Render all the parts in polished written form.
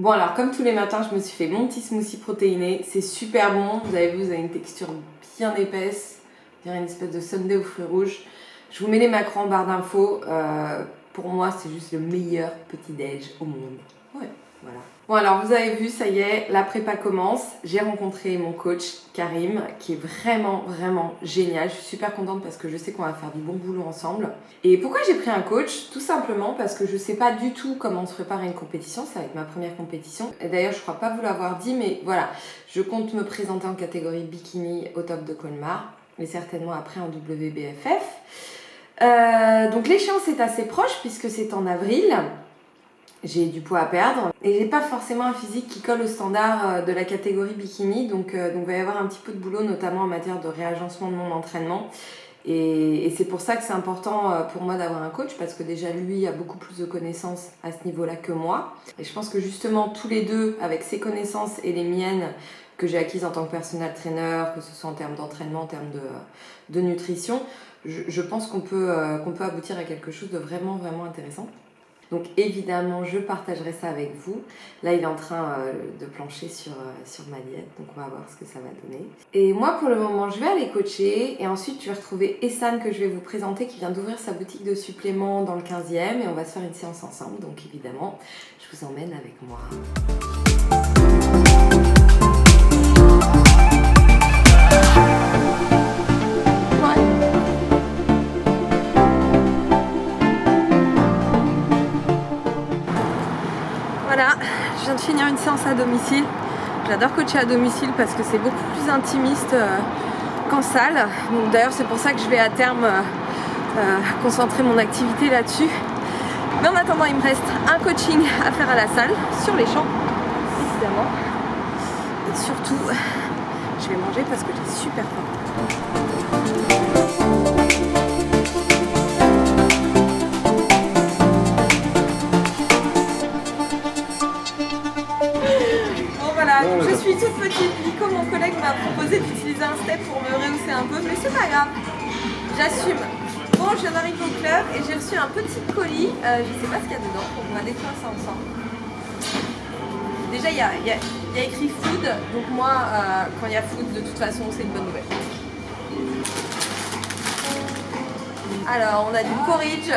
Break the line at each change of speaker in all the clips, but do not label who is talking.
Bon alors comme tous les matins je me suis fait mon petit smoothie protéiné, c'est super bon, vous avez vu, vous avez une texture bien épaisse, on dirait une espèce de sundae aux fruits rouges. Je vous mets les macros en barre d'infos, pour moi c'est juste le meilleur petit-déj au monde. Ouais, voilà. Bon alors vous avez vu, ça y est, la prépa commence, j'ai rencontré mon coach Karim qui est vraiment génial, je suis super contente parce que je sais qu'on va faire du bon boulot ensemble. Et pourquoi j'ai pris un coach? Tout simplement parce que je sais pas du tout comment se préparer à une compétition, ça va être ma première compétition. Et d'ailleurs je crois pas vous l'avoir dit mais voilà, je compte me présenter en catégorie bikini au top de Colmar, mais certainement après en WBFF. Donc l'échéance est assez proche puisque c'est en avril. J'ai du poids à perdre et j'ai pas forcément un physique qui colle au standard de la catégorie bikini, donc il va y avoir un petit peu de boulot, notamment en matière de réagencement de mon entraînement. Et c'est pour ça que c'est important pour moi d'avoir un coach, parce que déjà lui a beaucoup plus de connaissances à ce niveau-là que moi. Et je pense que justement tous les deux, avec ses connaissances et les miennes que j'ai acquises en tant que personal trainer, que ce soit en termes d'entraînement, en termes de nutrition, je pense qu'on peut aboutir à quelque chose de vraiment intéressant. Donc évidemment, je partagerai ça avec vous. Là, il est en train de plancher sur ma diète, donc on va voir ce que ça va donner. Et moi, pour le moment, je vais aller coacher et ensuite, je vais retrouver Essan que je vais vous présenter qui vient d'ouvrir sa boutique de suppléments dans le 15e et on va se faire une séance ensemble. Donc évidemment, je vous emmène avec moi. Voilà, je viens de finir une séance à domicile. J'adore coacher à domicile parce que c'est beaucoup plus intimiste qu'en salle. D'ailleurs, c'est pour ça que je vais à terme concentrer mon activité là-dessus. Mais en attendant, il me reste un coaching à faire à la salle, sur les champs, évidemment. Et surtout, je vais manger parce que j'ai super faim. Je suis toute petite, Nico, mon collègue, m'a proposé d'utiliser un step pour me rehausser un peu, mais c'est pas grave, j'assume. Bon, je viens d'arriver au club et j'ai reçu un petit colis, je sais pas ce qu'il y a dedans, on va découvrir ça ensemble. Déjà, il y a écrit food, donc moi, quand il y a food, de toute façon, c'est une bonne nouvelle. Alors, on a du porridge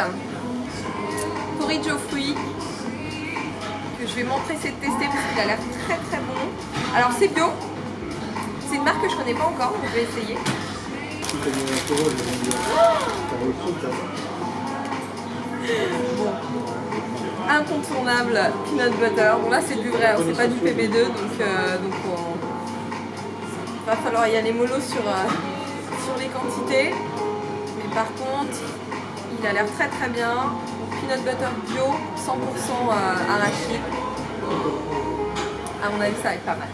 aux fruits, que je vais m'empresser de tester parce qu'il a l'air très bon. Alors c'est bio, c'est une marque que je connais pas encore, donc je vais essayer. Bon. Incontournable peanut butter. Bon là c'est du vrai, c'est pas du PB2, donc va falloir y aller mollo sur les quantités. Mais par contre, il a l'air très bien. Peanut butter bio, 100% arachide. À mon avis, ça va être pas mal.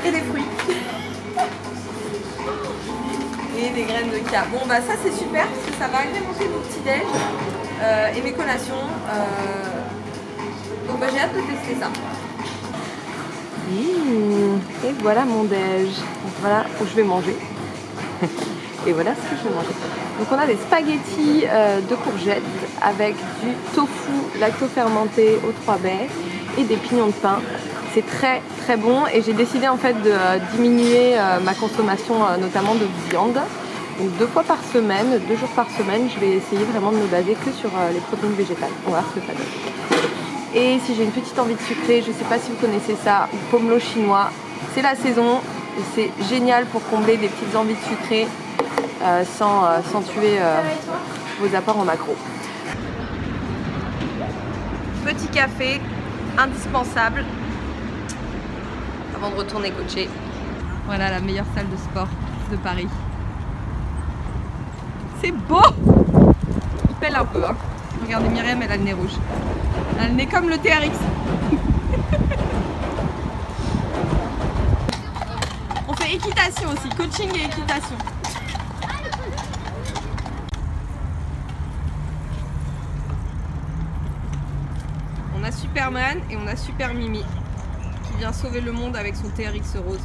Et des fruits. Et des graines de chia. Bon, bah ça c'est super parce que ça va agrémenter mon petit-déj et mes collations. Donc bah, j'ai hâte de tester ça. Et voilà mon déj. Donc voilà où je vais manger. Et voilà ce que je vais manger. Donc on a des spaghettis de courgettes avec du tofu lacto-fermenté aux 3 baies et des pignons de pain. C'est très bon et j'ai décidé en fait de diminuer ma consommation notamment de viande. Donc 2 fois par semaine, 2 jours par semaine, je vais essayer vraiment de me baser que sur les protéines végétales. On va voir ce que ça donne. Et si j'ai une petite envie de sucré, je ne sais pas si vous connaissez ça, pomelo chinois. C'est la saison et c'est génial pour combler des petites envies de sucré. Sans tuer vos apports en macro. Petit café, indispensable avant de retourner coacher. Voilà la meilleure salle de sport de Paris. C'est beau! Il pèle un peu. Hein. Regardez Myriam, elle a le nez rouge. Elle a le nez comme le TRX. On fait équitation aussi, coaching et équitation. On a Superman et on a Super Mimi qui vient sauver le monde avec son TRX rose.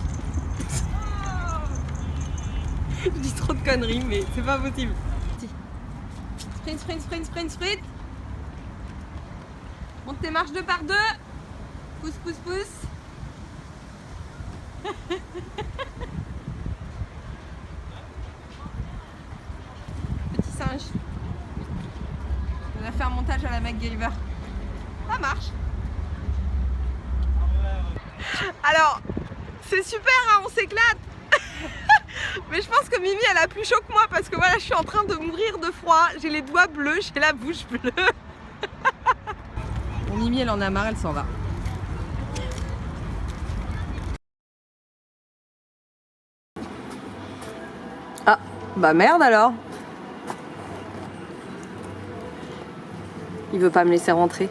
Je dis trop de conneries mais c'est pas possible. Sprint. Monte tes marches 2 par 2. Pousse, pousse, pousse. Petit singe. On a fait un montage à la MacGyver. Ça marche. Alors, c'est super, hein, on s'éclate. Mais je pense que Mimi elle a plus chaud que moi parce que voilà, je suis en train de mourir de froid. J'ai les doigts bleus, j'ai la bouche bleue. Bon, Mimi elle en a marre, elle s'en va. Ah, bah merde alors. Il veut pas me laisser rentrer.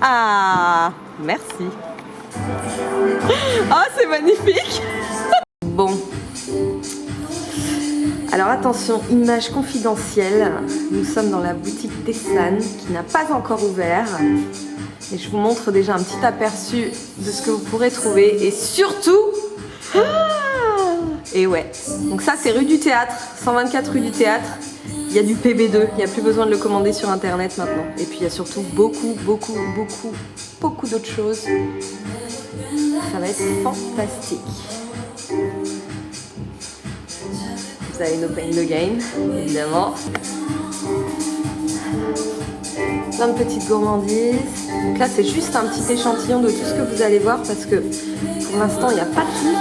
Ah, merci. Oh, c'est magnifique. Bon. Alors attention, image confidentielle. Nous sommes dans la boutique Tessane qui n'a pas encore ouvert. Et je vous montre déjà un petit aperçu de ce que vous pourrez trouver. Et surtout... Et ouais. Donc ça c'est rue du Théâtre, 124 rue du Théâtre. Il y a du PB2, il n'y a plus besoin de le commander sur internet maintenant. Et puis il y a surtout beaucoup d'autres choses. Ça va être fantastique. Vous avez No Pain No Gain, évidemment. Plein de petites gourmandises. Donc là c'est juste un petit échantillon de tout ce que vous allez voir parce que pour l'instant il n'y a pas de tout.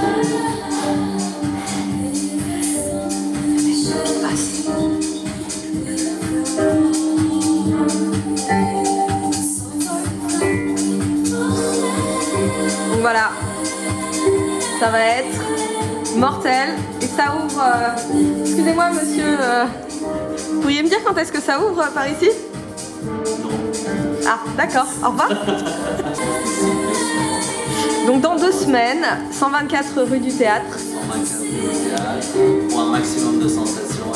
Donc voilà, ça va être mortel et ça ouvre. Excusez-moi monsieur, vous pourriez me dire quand est-ce que ça ouvre par ici? Ah d'accord, au revoir. Donc dans 2 semaines, 124 rue du Théâtre.
124 rue du Théâtre, pour un maximum de sensations.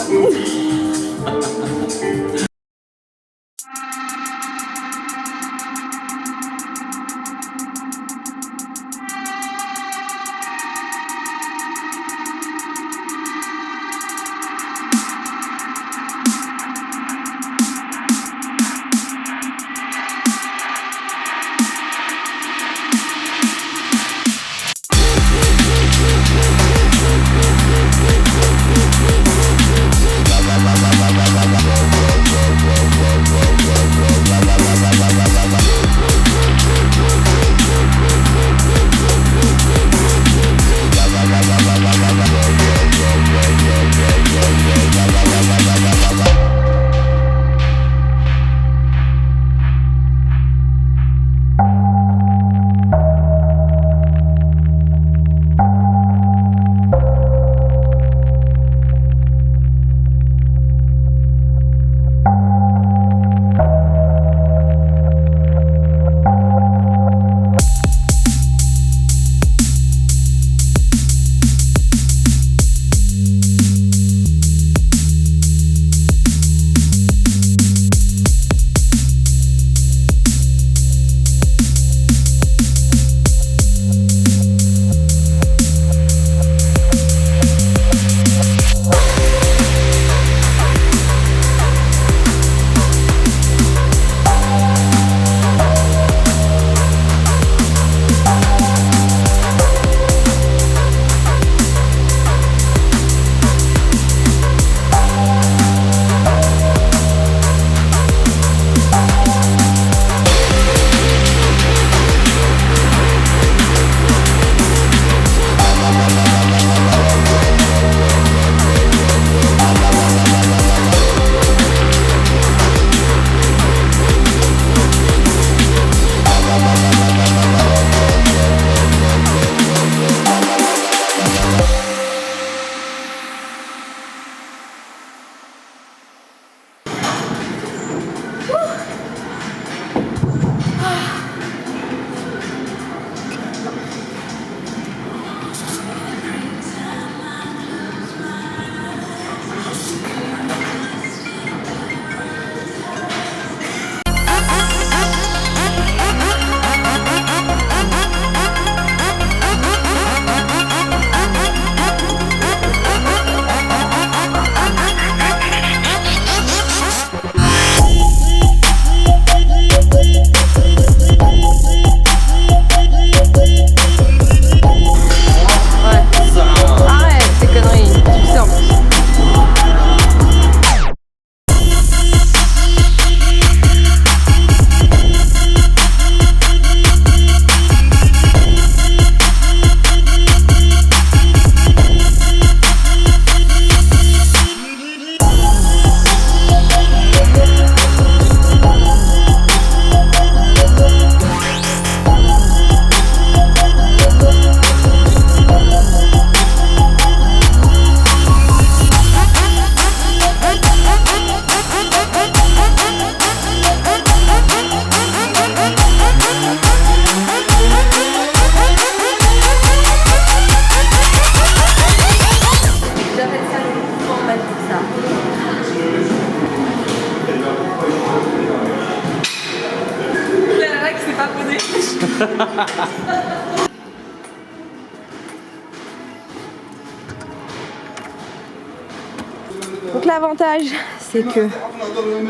Donc l'avantage, c'est que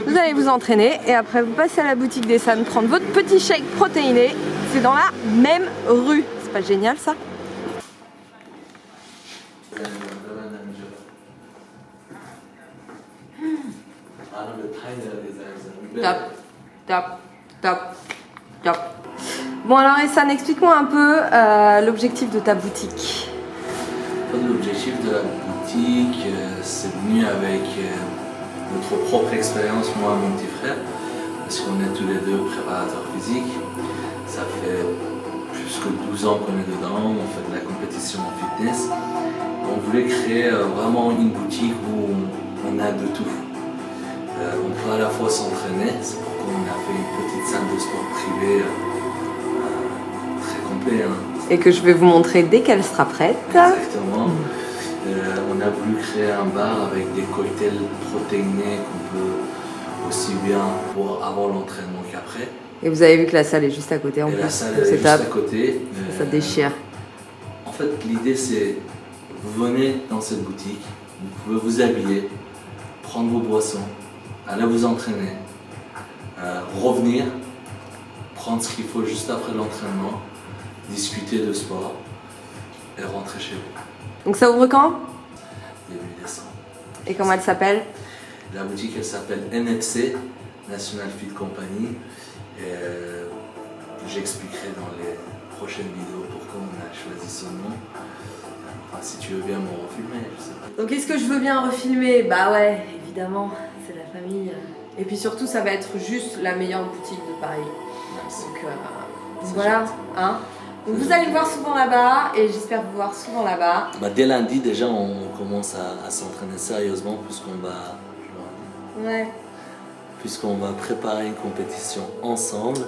vous allez vous entraîner et après vous passez à la boutique des San prendre votre petit shake protéiné. C'est dans la même rue. C'est pas génial ça? Top, top, top, top. Bon alors Essan, explique-moi un peu l'objectif de ta boutique.
L'objectif de la boutique, c'est venu avec notre propre expérience, moi et mon petit frère, parce qu'on est tous les deux préparateurs physiques. Ça fait plus que 12 ans qu'on est dedans, on fait de la compétition en fitness. On voulait créer vraiment une boutique où on a de tout. On peut à la fois s'entraîner, c'est pourquoi on a fait une petite salle de sport privée très complète.
Et que je vais vous montrer dès qu'elle sera prête.
Exactement. On a voulu créer un bar avec des cocktails protéinés qu'on peut aussi bien boire avant l'entraînement qu'après.
Et vous avez vu que la salle est juste à côté en plus.
La salle est juste à côté.
Ça déchire.
En fait, l'idée c'est, vous venez dans cette boutique, vous pouvez vous habiller, prendre vos boissons, aller vous entraîner, revenir, prendre ce qu'il faut juste après l'entraînement, discuter de sport et rentrer chez vous.
Donc ça ouvre quand?
Début décembre.
Et comment elle s'appelle?
La boutique elle s'appelle NFC, National Fit Company. Et j'expliquerai dans les prochaines vidéos pourquoi on a choisi ce nom. Enfin, si tu veux bien me refilmer, je sais pas.
Donc est-ce que je veux bien refilmer? Bah ouais, évidemment, c'est la famille. Et puis surtout, ça va être juste la meilleure boutique de Paris.
Merci.
Donc voilà, hein. Donc vous allez me voir souvent là-bas et j'espère vous voir souvent là-bas.
Bah, dès lundi déjà on commence à s'entraîner sérieusement puisqu'on va, puisqu'on va préparer une compétition ensemble.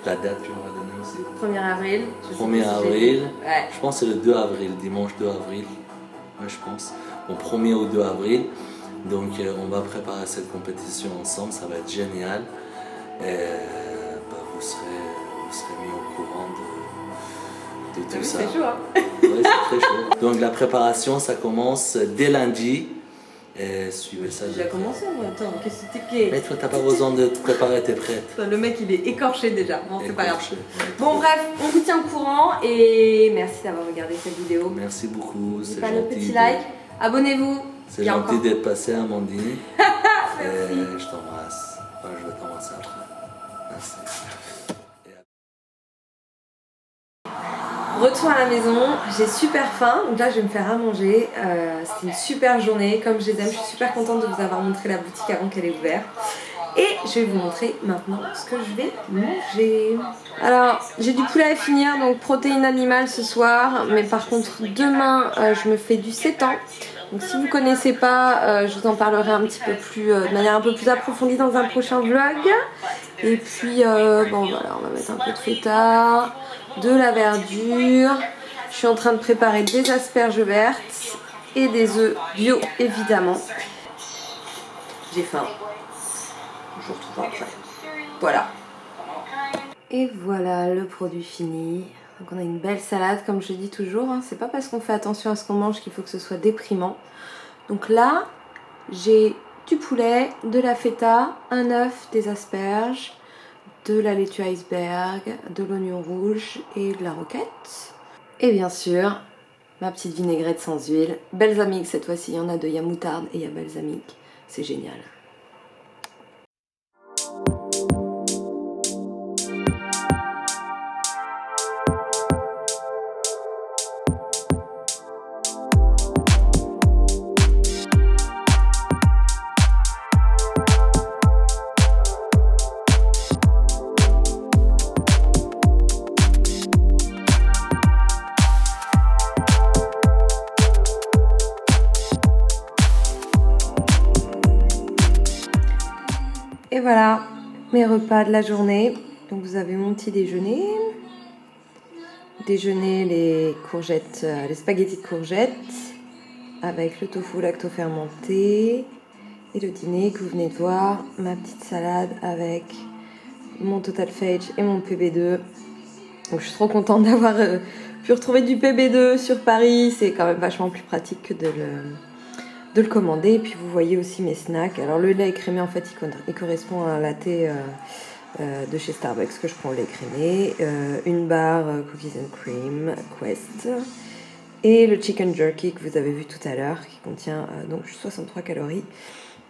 La date tu m'as donné aussi.
1er avril.
1er avril.
Ouais.
Je pense que c'est le 2 avril, dimanche 2 avril. Ouais, je pense. Bon, 1er au 2 avril. Donc on va préparer cette compétition ensemble, ça va être génial. Et bah, vous serez mis au courant de tout ça.
C'est chaud, hein?
Ouais, c'est très chaud. Donc la préparation, ça commence dès lundi. Et suivez ça.
J'ai déjà commencé, moi. Attends, qu'est-ce que c'est?
Mais toi, t'as pas besoin de te préparer, t'es prête.
Le mec, il est écorché déjà. Bon, c'est pas grave.
Ouais,
bon, bref, on vous tient au courant et merci d'avoir regardé cette vidéo.
Merci beaucoup.
N'oubliez pas le petit like. Abonnez-vous.
C'est gentil d'être passé, Amandine. Et je t'embrasse. Enfin, je vais t'embrasser après. Merci.
Retour à la maison, j'ai super faim, donc là je vais me faire à manger. C'était une super journée, comme je les aime, je suis super contente de vous avoir montré la boutique avant qu'elle ait ouvert. Et je vais vous montrer maintenant ce que je vais manger. Alors, j'ai du poulet à finir, donc protéines animales ce soir, mais par contre demain je me fais du sétan. Donc si vous connaissez pas, je vous en parlerai un petit peu plus, de manière un peu plus approfondie dans un prochain vlog. Et puis, bon voilà, on va mettre un peu de feta, de la verdure. Je suis en train de préparer des asperges vertes et des œufs bio, évidemment. J'ai faim. Je vous retrouve après. Voilà. Et voilà le produit fini. Donc on a une belle salade, comme je dis toujours, hein. C'est pas parce qu'on fait attention à ce qu'on mange qu'il faut que ce soit déprimant. Donc là, j'ai du poulet, de la feta, un œuf, des asperges, de la laitue iceberg, de l'oignon rouge et de la roquette. Et bien sûr, ma petite vinaigrette sans huile. Balsamique cette fois-ci, il y en a deux, il y a moutarde et il y a balsamique. C'est génial. Et voilà mes repas de la journée. Donc vous avez mon petit déjeuner. Déjeuner les courgettes, les spaghettis de courgettes avec le tofu lacto-fermenté. Et le dîner que vous venez de voir, ma petite salade avec mon Total Phage et mon PB2. Donc je suis trop contente d'avoir pu retrouver du PB2 sur Paris. C'est quand même vachement plus pratique que de le commander. Et puis vous voyez aussi mes snacks. Alors le lait écrémé en fait il correspond à un latte de chez Starbucks que je prends au lait écrémé. Une barre cookies and cream Quest. Et le chicken jerky que vous avez vu tout à l'heure qui contient donc 63 calories,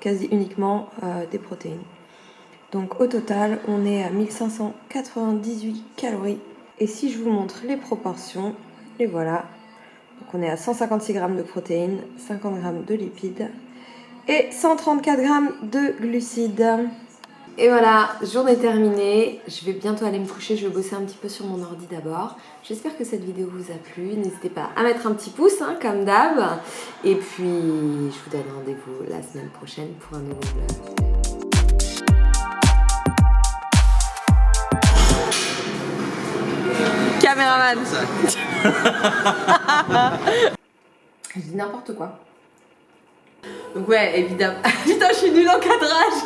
quasi uniquement des protéines. Donc au total on est à 1598 calories. Et si je vous montre les proportions, les voilà. Donc on est à 156 g de protéines, 50 g de lipides et 134 g de glucides. Et voilà, journée terminée. Je vais bientôt aller me coucher, je vais bosser un petit peu sur mon ordi d'abord. J'espère que cette vidéo vous a plu. N'hésitez pas à mettre un petit pouce, hein, comme d'hab. Et puis, je vous donne rendez-vous la semaine prochaine pour un nouveau vlog. Caméraman. Je dis n'importe quoi. Donc ouais, évidemment. Putain, je suis nulle en cadrage.